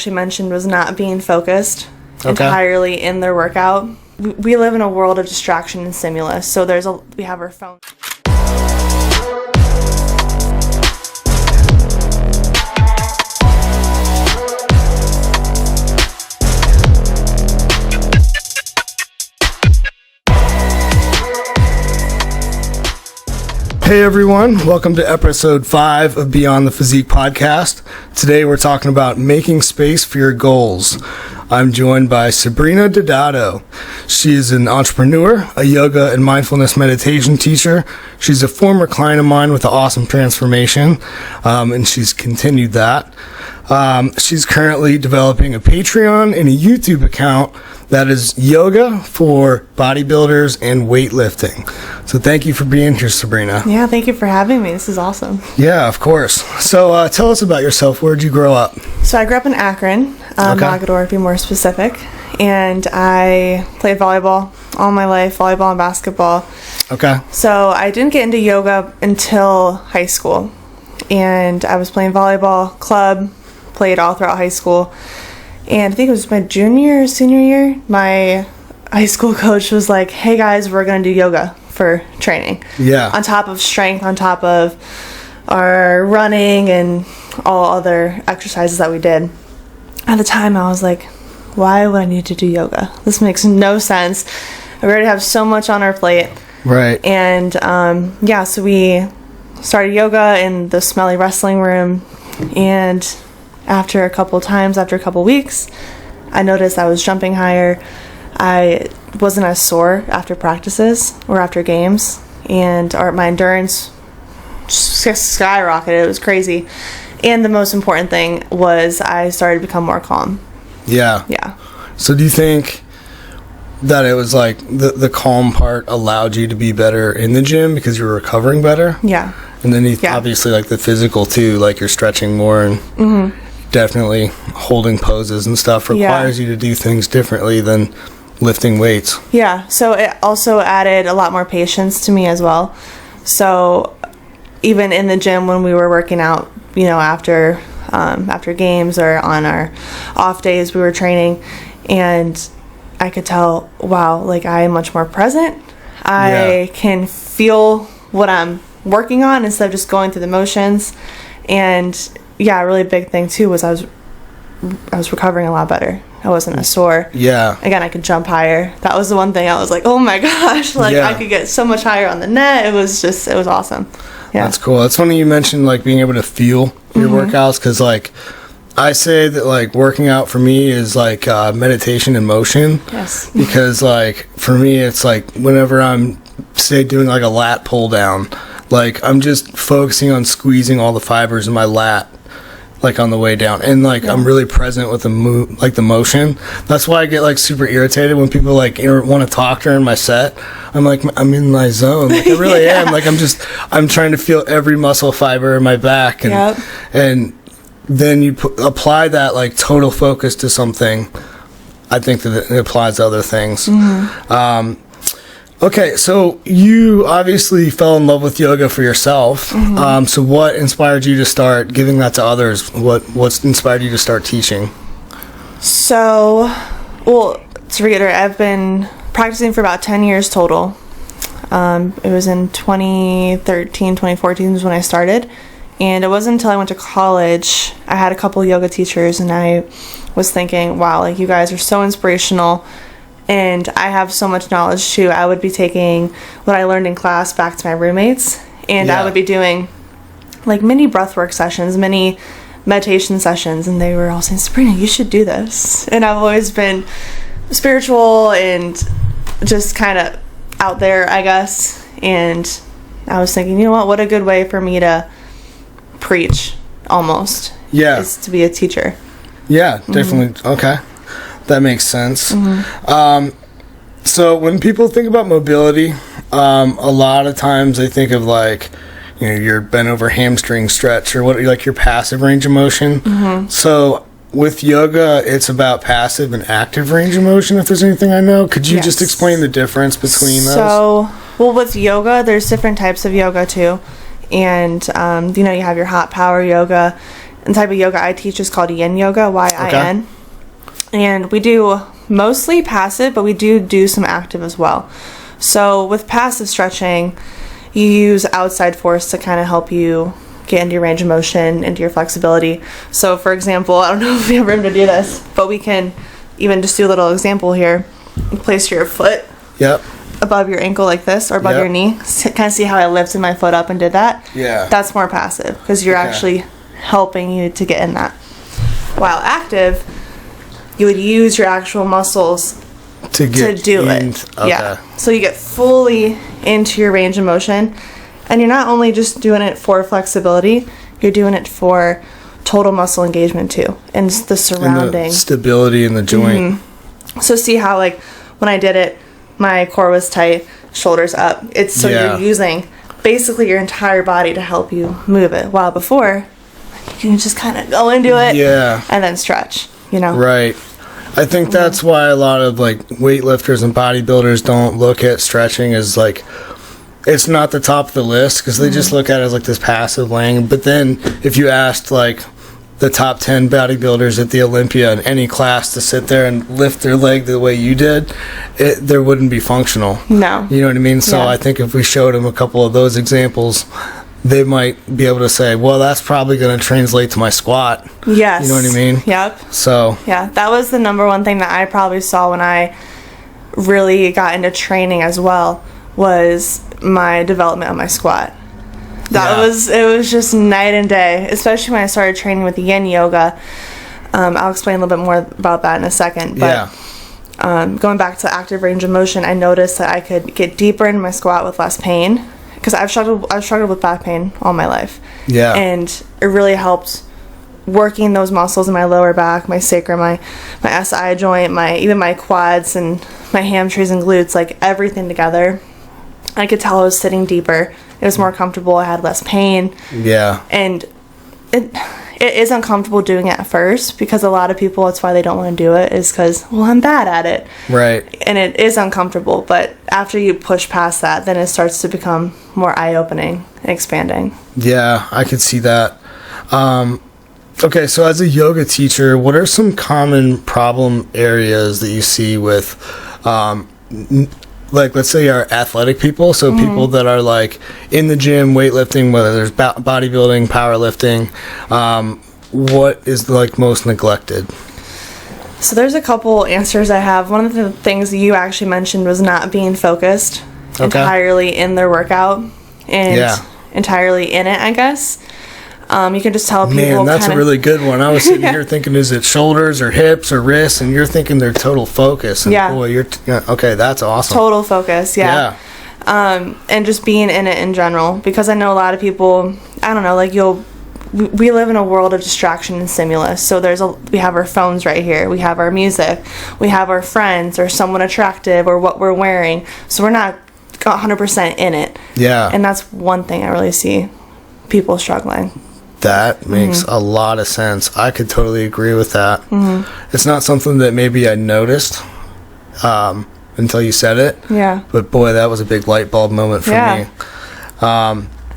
she mentioned was not being focused entirely in their workout. We live in a world of distraction and stimulus, so we have our phone. Hey everyone, welcome to episode 5 of Beyond the Physique podcast. Today we're talking about making space for your goals. I'm joined by Sabrina Didado. She is an entrepreneur, a yoga and mindfulness meditation teacher. She's a former client of mine with an awesome transformation, and she's continued that. She's currently developing a Patreon and a YouTube account that is yoga for bodybuilders and weightlifting. So thank you for being here, Sabrina. Yeah, thank you for having me. This is awesome. Yeah, of course. So tell us about yourself. Where did you grow up? So I grew up in Akron, Mogador to be more specific, and I played volleyball all my life, volleyball and basketball. Okay. So I didn't get into yoga until high school, and I was playing volleyball club, played all throughout high school. And I think it was my junior or senior year, my high school coach was like, hey guys, we're going to do yoga for training. Yeah. On top of strength, on top of our running and all other exercises that we did. At the time, I was like, why would I need to do yoga? This makes no sense. I already have so much on our plate. Right. And so we started yoga in the smelly wrestling room, and after a couple weeks, I noticed I was jumping higher. I wasn't as sore after practices or after games, and my endurance skyrocketed. It was crazy. And the most important thing was I started to become more calm. Yeah. Yeah. So do you think that it was like the calm part allowed you to be better in the gym because you were recovering better? Yeah. And then obviously like the physical too, like you're stretching more and definitely holding poses and stuff requires you to do things differently than lifting weights. Yeah, so it also added a lot more patience to me as well. So even in the gym when we were working out, after games or on our off days, we were training, and I could tell, wow, like I am much more present. I can feel what I'm working on instead of just going through the motions. And a really big thing too was I was recovering a lot better. I wasn't as sore. Yeah. Again, I could jump higher. That was the one thing I was like, oh my gosh, I could get so much higher on the net. It was awesome. Yeah. That's cool. That's funny you mentioned like being able to feel your workouts, because like I say that like working out for me is like meditation in motion. Yes. Because like for me it's like whenever I'm say doing like a lat pull down, like I'm just focusing on squeezing all the fibers in my lat like on the way down, and like I'm really present with the the motion. That's why I get like super irritated when people like want to talk during my set. I'm like, I'm in my zone. Like I really am. Like I'm trying to feel every muscle fiber in my back, and and then you apply that like total focus to something. I think that it applies to other things. Okay, so you obviously fell in love with yoga for yourself. So what inspired you to start giving that to others? What's inspired you to start teaching? So, to reiterate, I've been practicing for about 10 years total. It was in 2013, 2014 was when I started. And it wasn't until I went to college, I had a couple yoga teachers, and I was thinking, wow, like you guys are so inspirational. And I have so much knowledge too. I would be taking what I learned in class back to my roommates, and I would be doing like mini breathwork sessions, mini meditation sessions, and they were all saying, Sabrina, you should do this. And I've always been spiritual and just kind of out there, I guess. And I was thinking, what a good way for me to preach almost. Yeah. Is to be a teacher. Yeah, definitely. Okay. That makes sense. So when people think about mobility, a lot of times they think of like, your bent over hamstring stretch or like your passive range of motion. So with yoga, it's about passive and active range of motion, if there's anything I know. Could you just explain the difference between those? So, with yoga, there's different types of yoga too. And, you have your hot power yoga, And the type of yoga I teach is called yin yoga, Y-I-N. And we do mostly passive, but we do some active as well. So with passive stretching, you use outside force to kind of help you get into your range of motion, into your flexibility. So for example, I don't know if we have room to do this, but we can even just do a little example here. Place your foot above your ankle like this, or above your knee. Kind of see how I lifted my foot up and did that? Yeah. That's more passive, because you're actually helping you to get in that. While active, you would use your actual muscles to do it. Okay. Yeah. So you get fully into your range of motion, and you're not only just doing it for flexibility, you're doing it for total muscle engagement too, and the surrounding and the stability in the joint. So see how, like, when I did it, my core was tight, shoulders up. It's so you're using basically your entire body to help you move it. While before, you can just kind of go into it and then stretch, Right. I think that's why a lot of, like, weightlifters and bodybuilders don't look at stretching as, like, it's not the top of the list, because they just look at it as, like, this passive thing. But then if you asked, like, the top 10 bodybuilders at the Olympia in any class to sit there and lift their leg the way you did, there wouldn't be functional. No. You know what I mean? So I think if we showed them a couple of those examples, they might be able to say, well, that's probably going to translate to my squat. Yes. You know what I mean? Yep. So. Yeah, that was the number one thing that I probably saw when I really got into training as well, was my development of my squat. It was just night and day, especially when I started training with yin yoga. I'll explain a little bit more about that in a second. But going back to active range of motion, I noticed that I could get deeper in my squat with less pain, because I've struggled with back pain all my life. Yeah. And it really helped working those muscles in my lower back, my sacrum, my SI joint, even my quads and my hamstrings and glutes, like everything together. I could tell I was sitting deeper. It was more comfortable. I had less pain. Yeah. And it is uncomfortable doing it at first, because a lot of people, that's why they don't want to do it, is because, well, I'm bad at it. Right. And it is uncomfortable, but after you push past that, then it starts to become more eye-opening and expanding. Yeah, I could see that. Okay, so as a yoga teacher, what are some common problem areas that you see with, like, let's say our athletic people, so people that are, like, in the gym, weightlifting, whether there's bodybuilding, powerlifting, what is, like, most neglected? So there's a couple answers I have. One of the things that you actually mentioned was not being focused entirely in their workout and entirely in it, I guess. You can just tell people. Man, that's a really good one. I was sitting here thinking, is it shoulders or hips or wrists? And you're thinking they're total focus. And boy, you're okay. That's awesome. Total focus. Yeah. And just being in it in general, because I know a lot of people. I don't know. Like we live in a world of distraction and stimulus. So we have our phones right here. We have our music. We have our friends or someone attractive or what we're wearing. So we're not 100% in it. Yeah. And that's one thing I really see people struggling. That makes a lot of sense. I could totally agree with that. It's not something that maybe I noticed until you said it. Yeah. But boy, that was a big light bulb moment for me.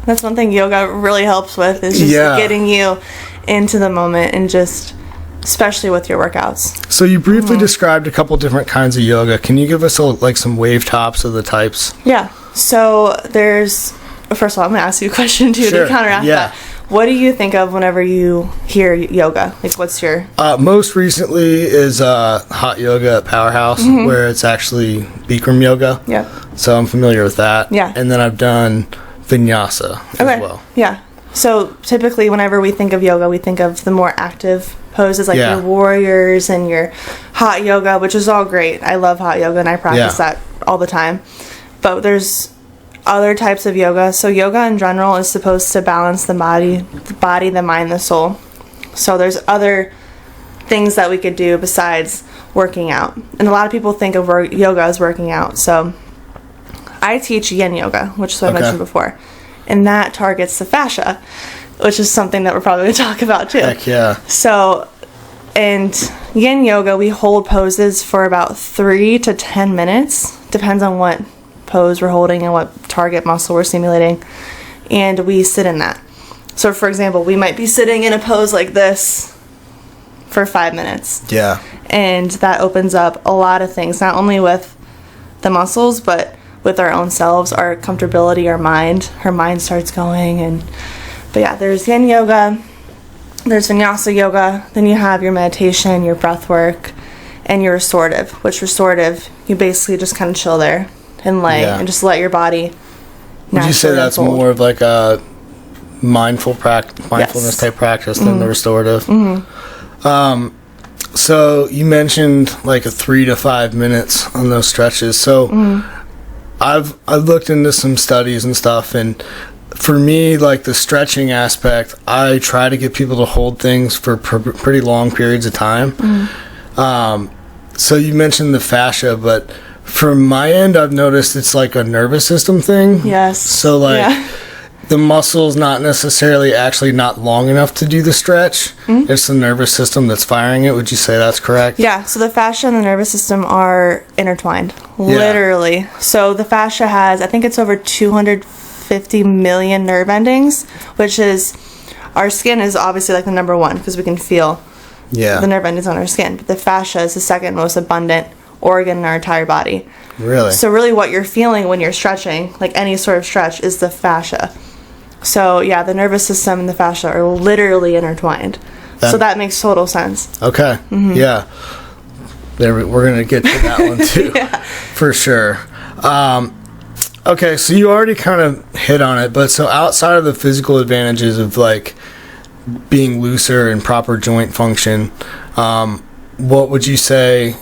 That's one thing yoga really helps with, is just getting you into the moment, and just especially with your workouts. So you briefly described a couple different kinds of yoga. Can you give us some wave tops of the types? Yeah. So first of all, I'm going to ask you a question too to counteract that. What do you think of whenever you hear yoga? Like, what's your... most recently is hot yoga at Powerhouse, where it's actually Bikram yoga. Yeah. So I'm familiar with that. Yeah. And then I've done vinyasa as well. Yeah. So typically whenever we think of yoga, we think of the more active poses, like your warriors and your hot yoga, which is all great. I love hot yoga, and I practice that all the time. But there's other types of yoga. So yoga in general is supposed to balance the body, the mind, the soul. So there's other things that we could do besides working out. And a lot of people think of yoga as working out. So I teach yin yoga, which is what I mentioned before. And that targets the fascia, which is something that we're probably going to talk about too. Heck yeah. So, and yin yoga, we hold poses for about 3 to 10 minutes. Depends on what pose we're holding and what target muscle we're stimulating, and we sit in that. So for example, we might be sitting in a pose like this for 5 minutes. Yeah. And that opens up a lot of things, not only with the muscles, but with our own selves, our comfortability, our mind. Her mind starts going. But yeah, there's yin yoga, there's vinyasa yoga, then you have your meditation, your breath work, and your restorative, which restorative, you basically just kind of chill there and lay and just let your body Would you say that's unfold. More of like a mindfulness type practice than the restorative? So you mentioned like a 3 to 5 minutes on those stretches. So I've looked into some studies and stuff, and for me, like the stretching aspect, I try to get people to hold things for pretty long periods of time. So you mentioned the fascia, but from my end, I've noticed it's like a nervous system thing. Yes. So like the muscle's not necessarily actually not long enough to do the stretch. It's the nervous system that's firing it. Would you say that's correct? Yeah. So the fascia and the nervous system are intertwined, literally. So the fascia has, I think it's over 250 million nerve endings, which is, our skin is obviously like the number one because we can feel the nerve endings on our skin. But the fascia is the second most abundant organ in our entire body. Really? So really what you're feeling when you're stretching, like any sort of stretch, is the fascia. So yeah, the nervous system and the fascia are literally intertwined. So that makes total sense. Okay. Yeah. We're going to get to that one too. For sure. Okay, so you already kind of hit on it, but so outside of the physical advantages of like being looser and proper joint function, what would you say,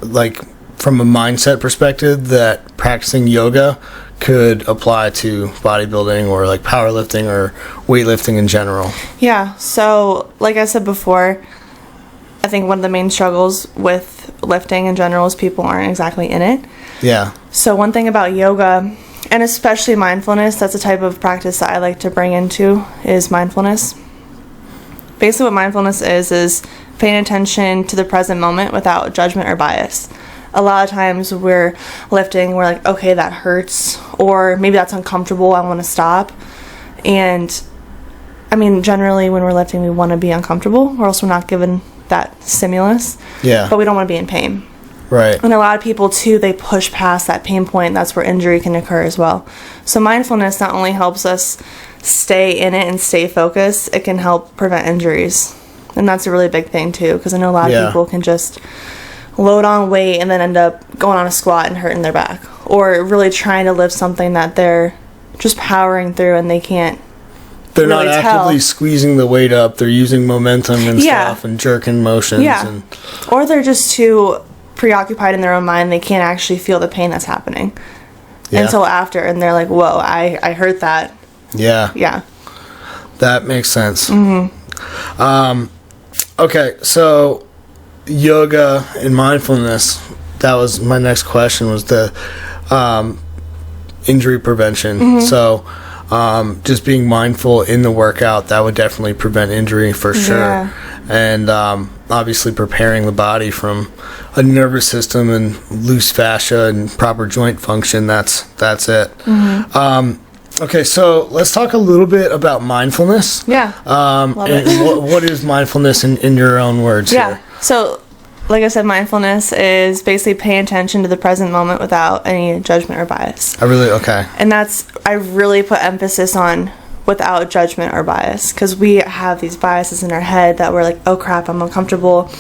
like from a mindset perspective, that practicing yoga could apply to bodybuilding or like powerlifting or weightlifting in general? Yeah, so like I said before, I think one of the main struggles with lifting in general is people aren't exactly in it. Yeah. So one thing about yoga, and especially mindfulness, that's a type of practice that I like to bring into, is mindfulness. Basically what mindfulness is paying attention to the present moment without judgment or bias. A lot of times we're lifting, we're like, okay, that hurts, or maybe that's uncomfortable, I want to stop. And I mean, generally when we're lifting, we want to be uncomfortable, or else we're not given that stimulus. Yeah. But we don't want to be in pain. Right. And a lot of people too, they push past that pain point. That's where injury can occur as well. So mindfulness not only helps us stay in it and stay focused, it can help prevent injuries. And that's a really big thing too, because I know a lot of people can just load on weight and then end up going on a squat and hurting their back, or really trying to lift something that they're just powering through and they can't. They're really not actively squeezing the weight up. They're using momentum and stuff and jerking motions. Yeah. And or they're just too preoccupied in their own mind. They can't actually feel the pain that's happening until after. And they're like, whoa, I hurt that. Yeah. Yeah. That makes sense. Okay, so yoga and mindfulness, that was my next question, was the injury prevention. So just being mindful in the workout, that would definitely prevent injury for sure. And obviously preparing the body from a nervous system and loose fascia and proper joint function, that's it. Okay, so let's talk a little bit about mindfulness. Yeah. And what is mindfulness in your own words here? So like I said, mindfulness is basically paying attention to the present moment without any judgment or bias. And I really put emphasis on without judgment or bias, because we have these biases in our head that we're like, oh crap, I'm uncomfortable,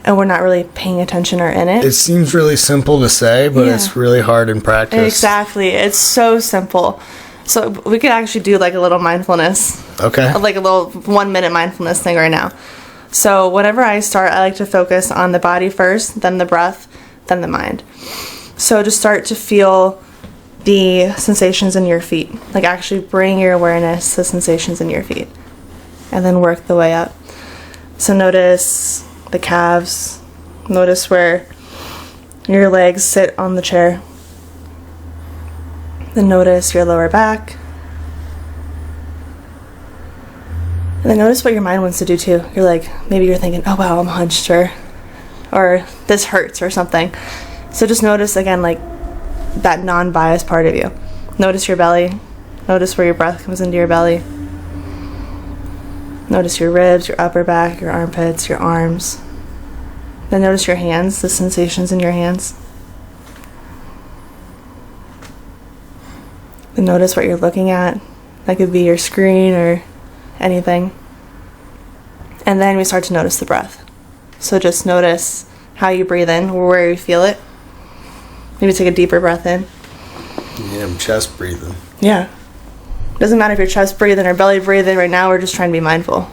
and we're not really paying attention or in it. It seems really simple to say, but it's really hard in practice. Exactly. It's so simple. So we could actually do like a little mindfulness. Okay. Like a little 1 minute mindfulness thing right now. So whenever I start, I like to focus on the body first, then the breath, then the mind. So just start to feel the sensations in your feet. Like actually bring your awareness to the sensations in your feet. And then work the way up. So notice the calves. Notice where your legs sit on the chair. Then notice your lower back. And then notice what your mind wants to do too. You're like, maybe you're thinking, oh wow, I'm hunched, or this hurts or something. So just notice again, like that non-biased part of you. Notice your belly. Notice where your breath comes into your belly. Notice your ribs, your upper back, your armpits, your arms. Then notice your hands, the sensations in your hands. Then notice what you're looking at. That could be your screen or anything. And then we start to notice the breath. So just notice how you breathe in, or where you feel it. Maybe take a deeper breath in. Yeah, I'm chest breathing. Yeah. Doesn't matter if you're chest breathing or belly breathing. Right now we're just trying to be mindful.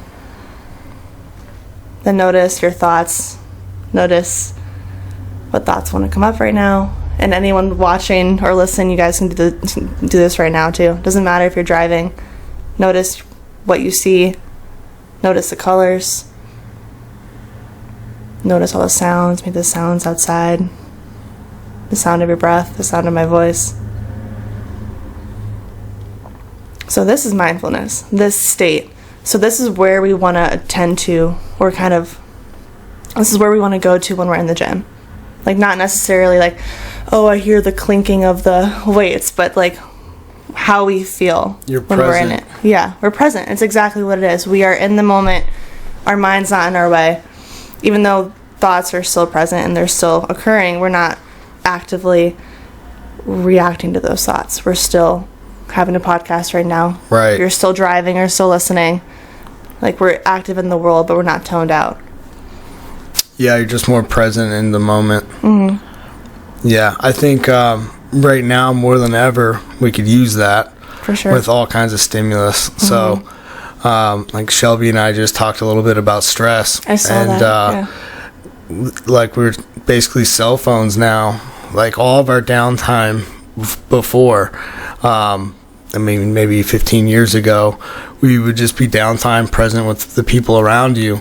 Then notice your thoughts. Notice what thoughts want to come up right now. And anyone watching or listening, you guys can do this right now too. Doesn't matter if you're driving. Notice what you see. Notice the colors. Notice all the sounds. Maybe the sounds outside. The sound of your breath. The sound of my voice. So this is mindfulness, this state. So this is where we want to attend to, or this is where we want to go to when we're in the gym. Like, not necessarily like, oh, I hear the clinking of the weights, but like how we feel when we're in it. Yeah, we're present. It's exactly what it is. We are in the moment. Our mind's not in our way. Even though thoughts are still present and they're still occurring, we're not actively reacting to those thoughts. We're still having a podcast right now. Right. You're still driving or still listening. Like, we're active in the world, but we're not toned out. Yeah, you're just more present in the moment. Mm-hmm. Yeah, I think right now more than ever we could use that. For sure. With all kinds of stimulus. Mm-hmm. So, like Shelby and I just talked a little bit about stress. I saw that. Like, we're basically cell phones now. Like, all of our downtime before, I mean, maybe 15 years ago, we would just be downtime present with the people around you.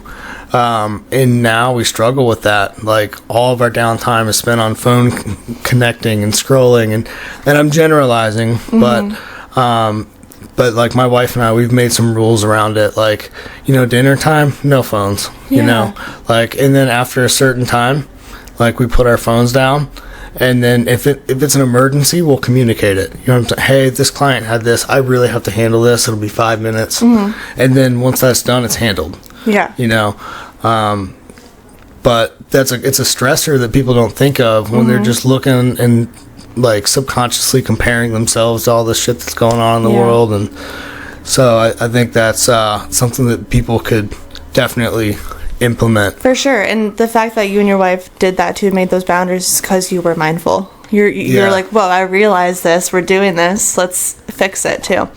And now we struggle with that. Like, all of our downtime is spent on phone connecting and scrolling. And I'm generalizing, mm-hmm. But like my wife and I, we've made some rules around it. Like, dinner time, no phones, like, and then after a certain time, like, we put our phones down. And then if it's an emergency, we'll communicate it. You know what I'm saying? Hey, this client had this. I really have to handle this. It'll be 5 minutes. Mm-hmm. And then once that's done, it's handled. Yeah. But it's a stressor that people don't think of when they're just looking and, like, subconsciously comparing themselves to all the shit that's going on in the world. And so I think that's something that people could definitely implement. For sure. And the fact that you and your wife did that too, made those boundaries, is because you were mindful. You're like, well, I realize this, we're doing this, let's fix it too.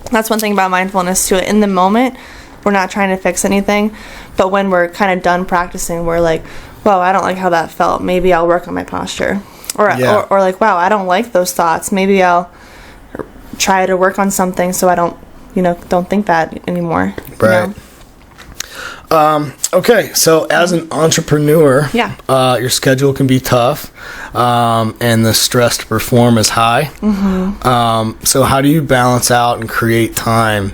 That's one thing about mindfulness too. In the moment, we're not trying to fix anything, but when we're kind of done practicing, we're like, wow, I don't like how that felt, maybe I'll work on my posture. Or like, wow, I don't like those thoughts, maybe I'll try to work on something so I don't think that anymore. Right. Okay, so as an entrepreneur, your schedule can be tough, and the stress to perform is high. Mm-hmm. So how do you balance out and create time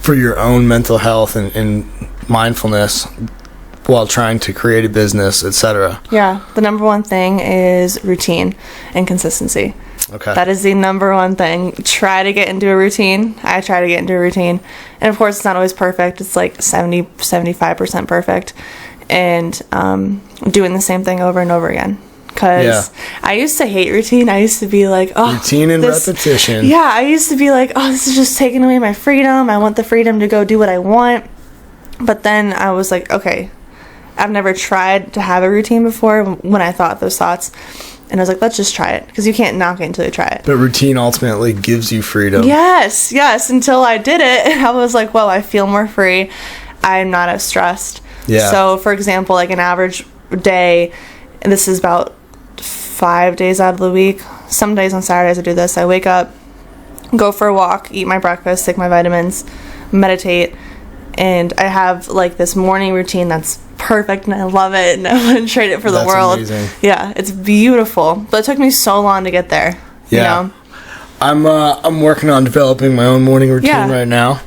for your own mental health and mindfulness while trying to create a business, etc.? Yeah, the number one thing is routine and consistency. Okay. That is the number one thing. Try to get into a routine. I try to get into a routine. And of course, it's not always perfect. It's like 75% perfect. And doing the same thing over and over again. Because I used to hate routine. I used to be like, oh. Routine and repetition. Yeah, I used to be like, oh, this is just taking away my freedom. I want the freedom to go do what I want. But then I was like, okay, I've never tried to have a routine before when I thought those thoughts. And I was like, let's just try it. Because you can't knock it until you try it. But routine ultimately gives you freedom. Yes. Until I did it, I was like, well, I feel more free. I'm not as stressed. Yeah. So, for example, like an average day, and this is about 5 days out of the week. Some days on Saturdays I do this. I wake up, go for a walk, eat my breakfast, take my vitamins, meditate. And I have like this morning routine that's perfect and I love it and I wouldn't trade it for the world. Amazing. Yeah, it's beautiful. But it took me so long to get there. Yeah. I'm working on developing my own morning routine right now.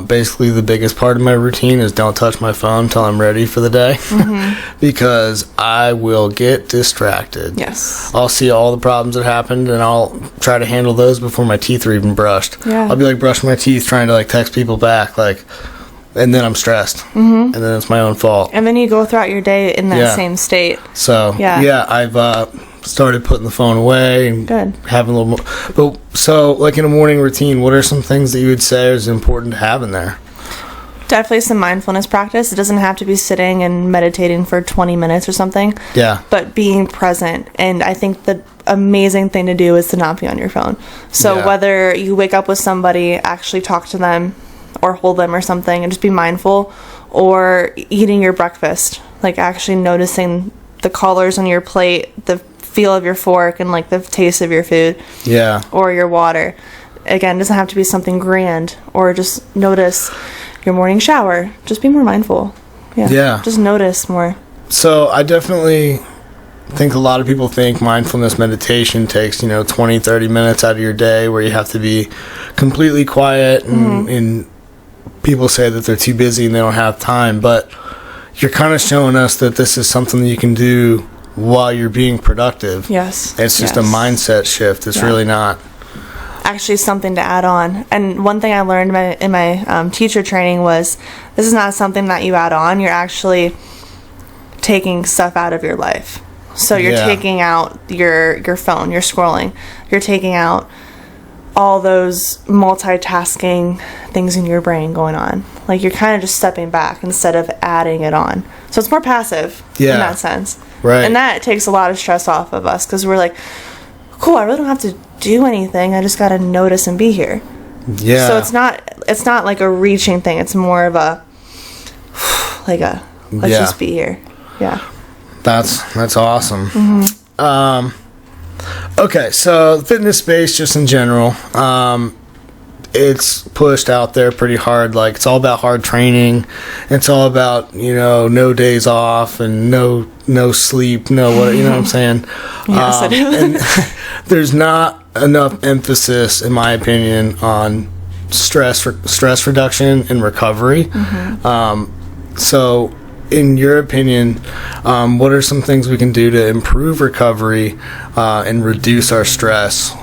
Basically the biggest part of my routine is don't touch my phone until I'm ready for the day. Mm-hmm. Because I will get distracted. Yes. I'll see all the problems that happened and I'll try to handle those before my teeth are even brushed. Yeah. I'll be like brushing my teeth trying to like text people back like, and then I'm stressed, and then it's my own fault. And then you go throughout your day in that same state. So I've started putting the phone away and having a little more. But so, like in a morning routine, what are some things that you would say is important to have in there? Definitely some mindfulness practice. It doesn't have to be sitting and meditating for 20 minutes or something. Yeah. But being present. And I think the amazing thing to do is to not be on your phone. So whether you wake up with somebody, actually talk to them or hold them or something and just be mindful, or eating your breakfast, like actually noticing the colors on your plate, the feel of your fork, and like the taste of your food. Yeah. Or your water. Again, it doesn't have to be something grand, or just notice your morning shower. Just be more mindful. Yeah. Just notice more. So I definitely think a lot of people think mindfulness meditation takes 20, 30 minutes out of your day where you have to be completely quiet, and people say that they're too busy and they don't have time, but you're kind of showing us that this is something that you can do while you're being productive. Yes. It's just a mindset shift. It's really not actually something to add on. And one thing I learned in my teacher training was this is not something that you add on. You're actually taking stuff out of your life. So you're taking out your phone, you're scrolling, you're taking out all those multitasking things in your brain going on. Like you're kind of just stepping back instead of adding it on. So it's more passive in that sense. Right. And that takes a lot of stress off of us because we're like, cool, I really don't have to do anything. I just got to notice and be here. Yeah. So it's not like a reaching thing. It's more of a let's just be here. Yeah. That's awesome. Okay, so the fitness space, just in general, it's pushed out there pretty hard. Like, it's all about hard training. It's all about, no days off and no sleep, you know what I'm saying? Yes, I do. And there's not enough emphasis, in my opinion, on stress reduction and recovery. So, in your opinion, what are some things we can do to improve recovery and reduce our stress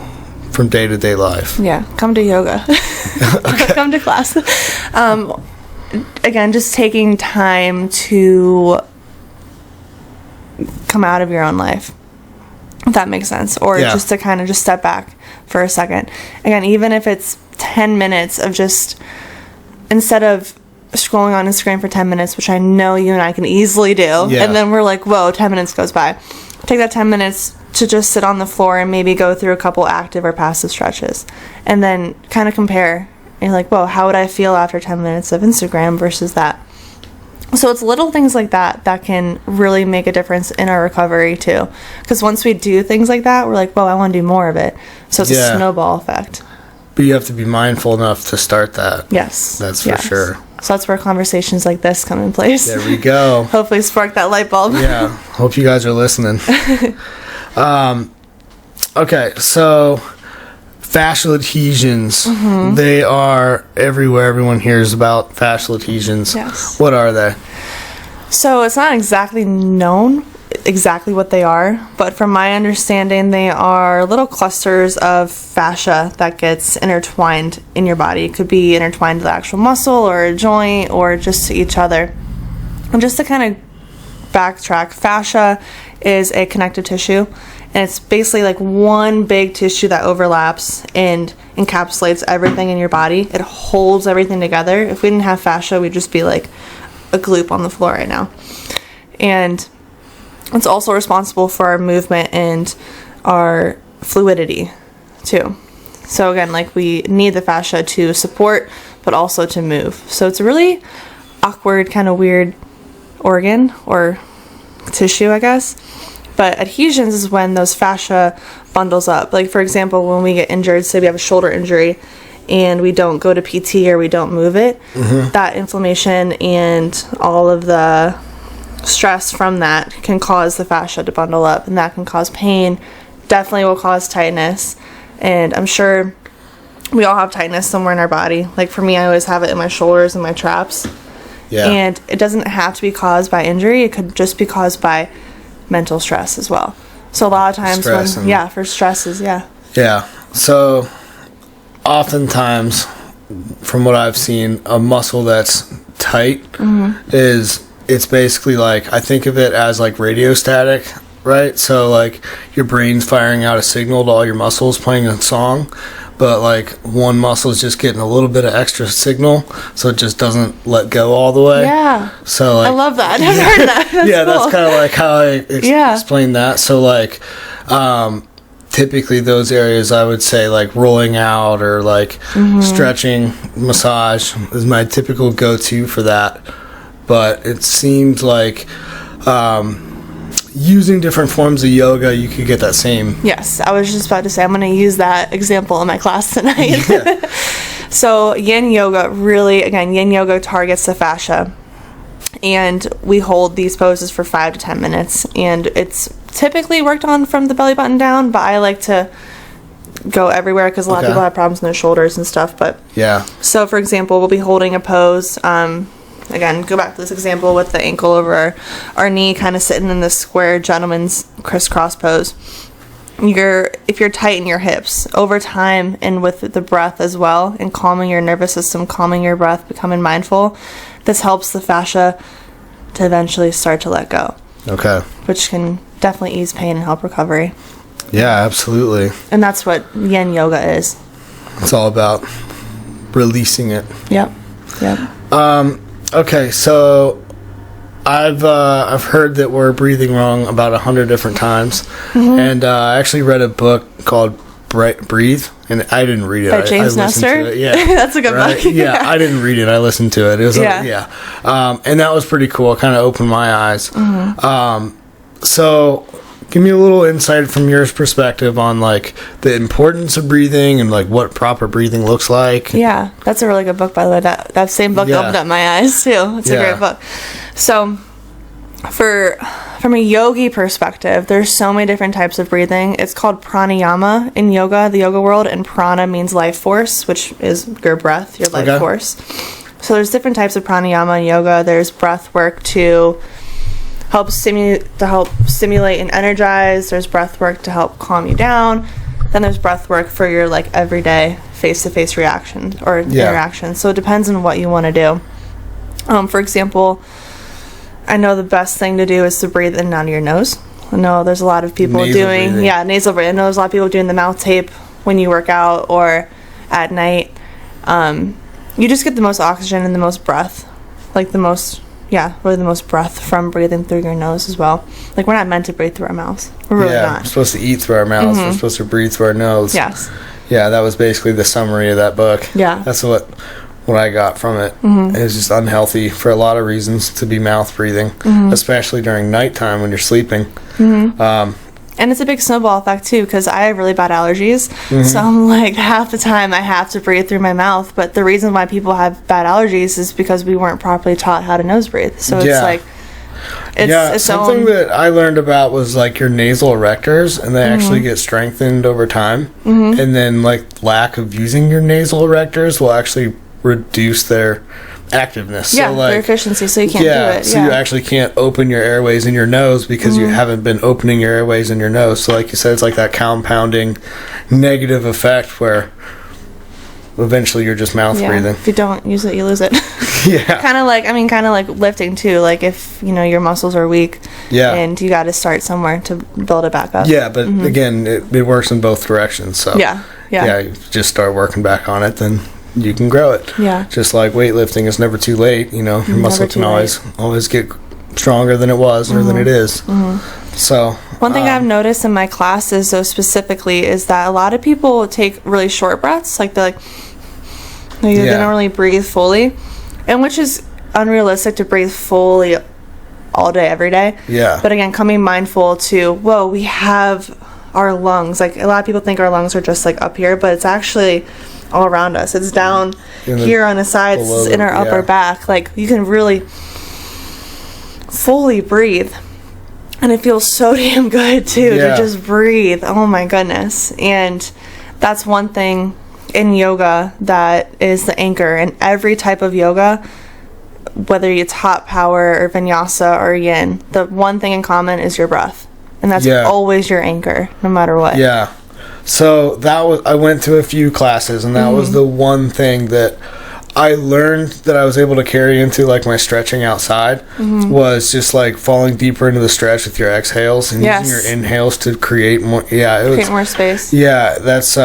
from day-to-day life? Yeah, come to yoga. Come to class. Again, just taking time to come out of your own life, if that makes sense. Or just to kind of just step back for a second. Again, even if it's 10 minutes of just, instead of scrolling on Instagram for 10 minutes, which I know you and I can easily do, and then we're like, whoa, 10 minutes goes by. Take that 10 minutes to just sit on the floor and maybe go through a couple active or passive stretches, and then kind of compare. And you're like, whoa, how would I feel after 10 minutes of Instagram versus that? So it's little things like that that can really make a difference in our recovery too, because once we do things like that, we're like, whoa, I want to do more of it. So it's a snowball effect. But you have to be mindful enough to start that. Yes. That's for sure. So that's where conversations like this come in place. There we go. Hopefully spark that light bulb. Yeah. Hope you guys are listening. Okay, so fascial adhesions. They are everywhere. Everyone hears about fascial adhesions. Yes. What are they? So it's not exactly known exactly what they are, but from my understanding, they are little clusters of fascia that gets intertwined in your body. It could be intertwined to the actual muscle or a joint or just to each other. And just to kind of backtrack, fascia is a connective tissue, and it's basically like one big tissue that overlaps and encapsulates everything in your body. It holds everything together. If we didn't have fascia, we'd just be like a gloop on the floor right now. And it's also responsible for our movement and our fluidity too. So again, like we need the fascia to support, but also to move. So it's a really awkward, kind of weird organ or tissue, I guess. But adhesions is when those fascia bundles up. Like for example, when we get injured, say we have a shoulder injury and we don't go to PT or we don't move it, that inflammation and all of the stress from that can cause the fascia to bundle up, and that can cause pain, definitely will cause tightness. And I'm sure we all have tightness somewhere in our body. Like for me, I always have it in my shoulders and my traps. Yeah. And it doesn't have to be caused by injury. It could just be caused by mental stress as well. So a lot of times for stresses, Yeah. So oftentimes, from what I've seen, a muscle that's tight is it's basically like, I think of it as like radio static, right? So like your brain's firing out a signal to all your muscles playing a song, but like one muscle is just getting a little bit of extra signal, so it just doesn't let go all the way. Yeah. So like, I love that. I've heard that. That's yeah, cool. that's kind of like how I explain that. So like, typically those areas I would say like rolling out or like stretching, massage is my typical go-to for that. But it seemed like using different forms of yoga, you could get that same. Yes, I was just about to say I'm going to use that example in my class tonight. Yeah. So yin yoga yin yoga targets the fascia, and we hold these poses for 5 to 10 minutes, and it's typically worked on from the belly button down, but I like to go everywhere because a lot of people have problems in their shoulders and stuff. But yeah, so for example, we'll be holding a pose. Again, go back to this example with the ankle over our knee, kind of sitting in this square gentleman's crisscross pose. If you're tight in your hips, over time and with the breath as well, and calming your nervous system, calming your breath, becoming mindful, this helps the fascia to eventually start to let go. Okay. Which can definitely ease pain and help recovery. Yeah, absolutely. And that's what yin yoga is. It's all about releasing it. Yep. Okay, so I've heard that we're breathing wrong about 100 different times, and I actually read a book called Breathe, and I didn't read it. By James Nestor? Yeah, that's a good book. Yeah, I didn't read it. I listened to it. It was and that was pretty cool. It kind of opened my eyes. So give me a little insight from your perspective on like the importance of breathing and like what proper breathing looks like. Yeah, that's a really good book, by the way. That same book opened up my eyes too. It's a great book. So from a yogi perspective, there's so many different types of breathing. It's called pranayama in yoga, the yoga world, and prana means life force, which is your breath, your life force. So there's different types of pranayama in yoga. There's breath work to help stimulate and energize. There's breath work to help calm you down. Then there's breath work for your like everyday face-to-face reaction or interaction. So it depends on what you want to do. For example, I know the best thing to do is to breathe in and out of your nose. I know there's a lot of people nasal breathing. I know there's a lot of people doing the mouth tape when you work out or at night. You just get the most oxygen and the most breath, like the most breath from breathing through your nose as well. Like, we're not meant to breathe through our mouths. We're really not. We're supposed to eat through our mouths. We're supposed to breathe through our nose. Yes. Yeah, that was basically the summary of that book. Yeah. That's what I got from it. It was just unhealthy for a lot of reasons to be mouth breathing, especially during nighttime when you're sleeping. And it's a big snowball effect, too, because I have really bad allergies. So I'm like, half the time I have to breathe through my mouth. But the reason why people have bad allergies is because we weren't properly taught how to nose breathe. So it's like, it's something that I learned about was like your nasal erectors, and they actually get strengthened over time. And then like lack of using your nasal erectors will actually reduce their activeness. Yeah, so like, their efficiency, so you can't do it. So you actually can't open your airways in your nose because you haven't been opening your airways in your nose. So like you said, it's like that compounding negative effect where eventually you're just mouth breathing. If you don't use it, you lose it. Yeah. Kind of like lifting too. Like if, your muscles are weak and you got to start somewhere to build it back up. Yeah, but again, it works in both directions. So yeah, you just start working back on it, then you can grow it. Yeah. Just like weightlifting is never too late. Your muscle can always get stronger than it was or than it is. So one thing I've noticed in my classes, though, specifically, is that a lot of people take really short breaths. Like they don't really breathe fully, and which is unrealistic to breathe fully all day, every day. Yeah. But again, coming mindful to, we have our lungs. Like a lot of people think our lungs are just like up here, but it's actually all around us. It's down here on the sides, in our upper back. Like you can really fully breathe, and it feels so damn good too to just breathe. Oh my goodness. And that's one thing in yoga that is the anchor in every type of yoga, whether it's hot power or vinyasa or yin. The one thing in common is your breath, and that's always your anchor no matter what. So I went to a few classes, and that was the one thing that I learned that I was able to carry into like my stretching outside was just like falling deeper into the stretch with your exhales and using your inhales to create more. Yeah, create more space. Yeah, that's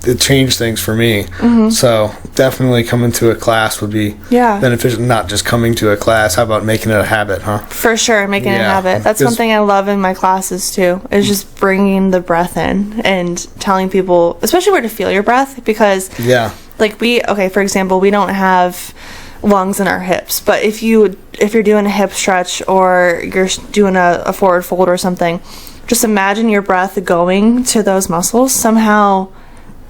it changed things for me. So definitely coming to a class would be beneficial. Not just coming to a class. How about making it a habit, huh? For sure, making it a habit. That's one thing I love in my classes too, is just bringing the breath in and telling people, especially where to feel your breath, because like for example, we don't have lungs in our hips, but if you're doing a hip stretch or you're doing a forward fold or something, just imagine your breath going to those muscles somehow.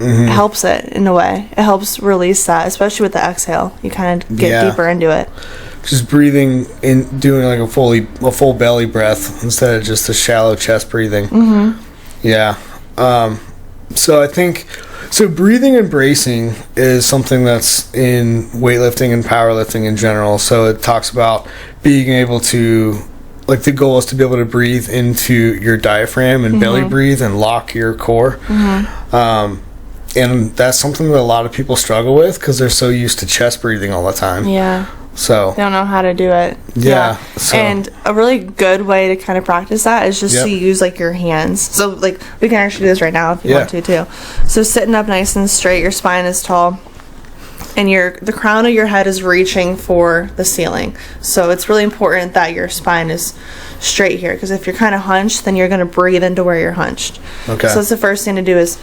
It helps it in a way. It helps release that, especially with the exhale. You kind of get deeper into it. Just breathing in, doing like a full belly breath instead of just a shallow chest breathing. Yeah. So I think breathing and bracing is something that's in weightlifting and powerlifting in general. So it talks about being able to, like, the goal is to be able to breathe into your diaphragm and belly breathe and lock your core. And that's something that a lot of people struggle with because they're so used to chest breathing all the time. Yeah. So they don't know how to do it. Yeah. So. And a really good way to kind of practice that is just to use like your hands. So like we can actually do this right now if you want to too. So sitting up nice and straight, your spine is tall, and the crown of your head is reaching for the ceiling. So it's really important that your spine is straight here, because if you're kind of hunched, then you're going to breathe into where you're hunched. Okay. So that's the first thing to do is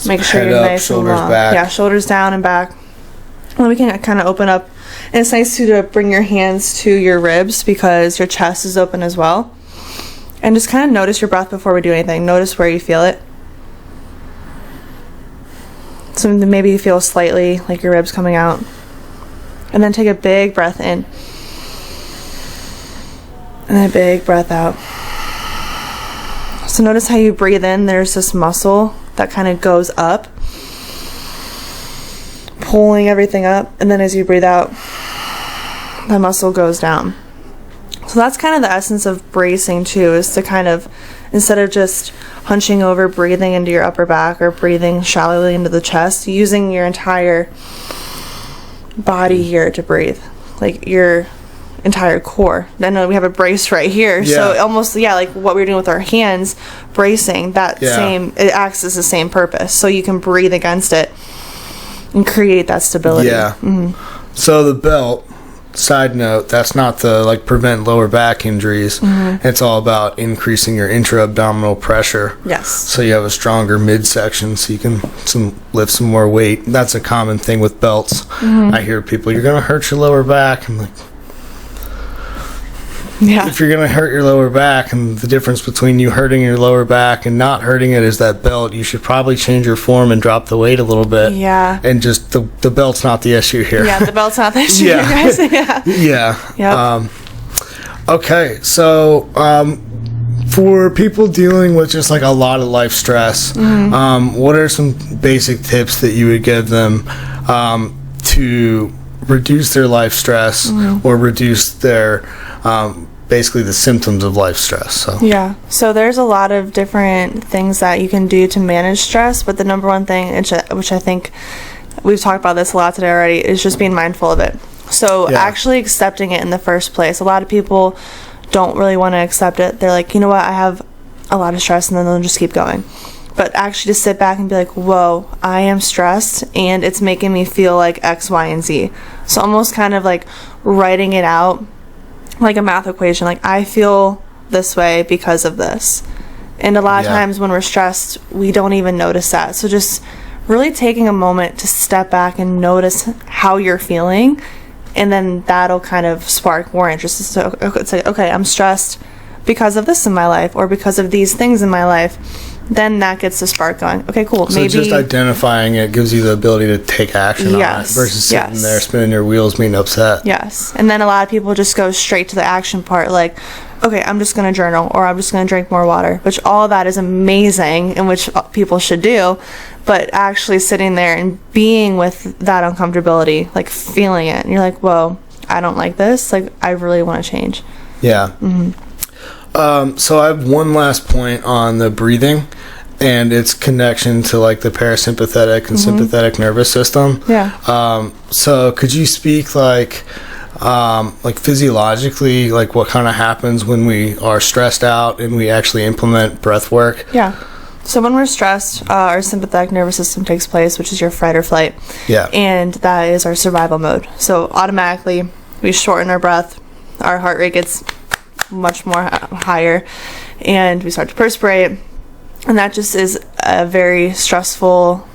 make sure you're nice and long. Back. Yeah, shoulders down and back. And then we can kind of open up. And it's nice to bring your hands to your ribs because your chest is open as well. And just kind of notice your breath before we do anything. Notice where you feel it. So maybe you feel slightly like your ribs coming out. And then take a big breath in. And then a big breath out. So notice how you breathe in. There's this muscle that kind of goes up, pulling everything up, and then as you breathe out, the muscle goes down. So that's kind of the essence of bracing too, is to kind of, instead of just hunching over, breathing into your upper back or breathing shallowly into the chest, using your entire body here to breathe, like your entire core. I know we have a brace right here, so almost like what we're doing with our hands, bracing, that it acts as the same purpose, so you can breathe against it and create that stability. So the belt, side note, that's not to prevent lower back injuries. It's all about increasing your intra-abdominal pressure. Yes. So you have a stronger midsection, so you can lift some more weight. That's a common thing with belts. I hear people, you're going to hurt your lower back. I'm like, if you're going to hurt your lower back, and the difference between you hurting your lower back and not hurting it is that belt, you should probably change your form and drop the weight a little bit. Yeah. And just the belt's not the issue here. Yeah, the belt's not the issue here, guys. Yep. Okay, so for people dealing with just a lot of life stress, what are some basic tips that you would give them to reduce their life stress or reduce their basically the symptoms of life stress? So there's a lot of different things that you can do to manage stress, but the number one thing, which I think we've talked about this a lot today already, is just being mindful of it. So actually accepting it in the first place. A lot of people don't really want to accept it. They're like, you know what, I have a lot of stress, and then they'll just keep going. But actually to sit back and be like, whoa, I am stressed and it's making me feel like X, Y, and Z. So almost kind of like writing it out like a math equation. Like, I feel this way because of this. And a lot of times when we're stressed, we don't even notice that. So just really taking a moment to step back and notice how you're feeling, and then that'll kind of spark more interest. So it's like, okay, I'm stressed because of this in my life, or because of these things in my life. Then that gets the spark going. Okay, cool. So maybe just identifying it gives you the ability to take action on it versus sitting there spinning your wheels being upset. Yes. And then a lot of people just go straight to the action part, like, okay, I'm just going to journal, or I'm just going to drink more water, which all of that is amazing and which people should do. But actually sitting there and being with that uncomfortability, like feeling it, and you're like, whoa, I don't like this. Like, I really want to change. Yeah. So I have one last point on the breathing, and its connection to like the parasympathetic and sympathetic nervous system. Yeah. So could you speak like physiologically, like what kind of happens when we are stressed out and we actually implement breath work? Yeah. So when we're stressed, our sympathetic nervous system takes place, which is your fight or flight. Yeah. And that is our survival mode. So automatically we shorten our breath, our heart rate gets much more higher, and we start to perspirate. And that just is a very stressful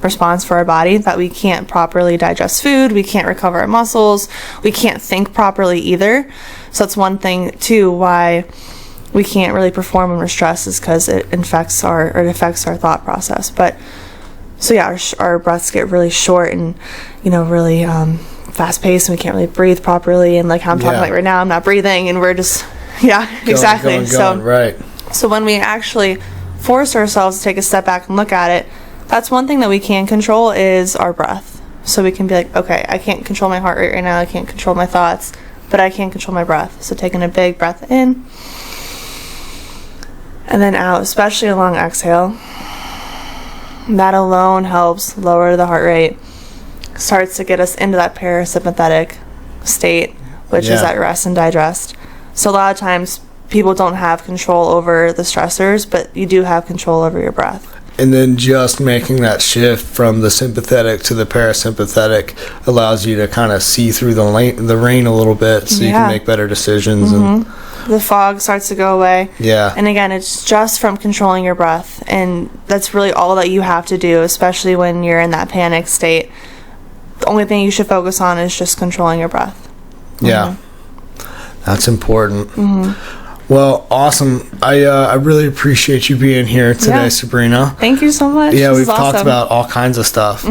response for our body, that we can't properly digest food, we can't recover our muscles, we can't think properly either. So that's one thing too why we can't really perform when we're stressed, is because it affects our thought process. But so yeah, our breaths get really short and really fast paced, and we can't really breathe properly. And like how I'm talking like right now, I'm not breathing, and we're just exactly. Going, right. So when we actually force ourselves to take a step back and look at it, that's one thing that we can control, is our breath. So we can be like, okay, I can't control my heart rate right now, I can't control my thoughts, but I can control my breath. So taking a big breath in and then out, especially a long exhale. That alone helps lower the heart rate, starts to get us into that parasympathetic state, which is at rest and digest. So a lot of times people don't have control over the stressors, but you do have control over your breath. And then just making that shift from the sympathetic to the parasympathetic allows you to kind of see through the rain a little bit, so you can make better decisions. And the fog starts to go away. Yeah. And again, it's just from controlling your breath, and that's really all that you have to do, especially when you're in that panic state. The only thing you should focus on is just controlling your breath. Yeah. That's important. Well, awesome. I really appreciate you being here today, Sabrina. Thank you so much. Yeah, we've talked about all kinds of stuff.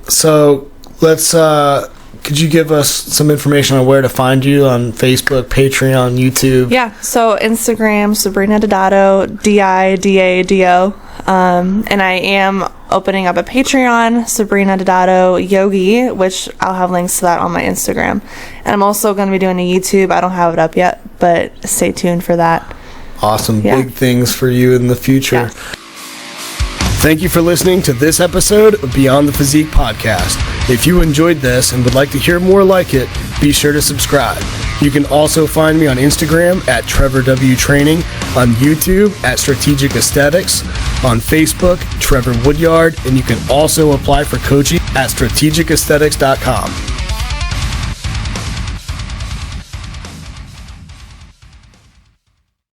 So let's, could you give us some information on where to find you on Facebook, Patreon, YouTube? Yeah, so Instagram, Sabrina Didado, Didado. And I am opening up a Patreon, Sabrina Didado Yogi, which I'll have links to that on my Instagram. And I'm also going to be doing a YouTube. I don't have it up yet, but stay tuned for that. Awesome. Big things for you in the future. Yeah. Thank you for listening to this episode of Beyond the Physique podcast. If you enjoyed this and would like to hear more like it, be sure to subscribe. You can also find me on Instagram at Trevor W Training, on YouTube at Strategic Aesthetics, on Facebook, Trevor Woodyard, and you can also apply for coaching at strategicaesthetics.com.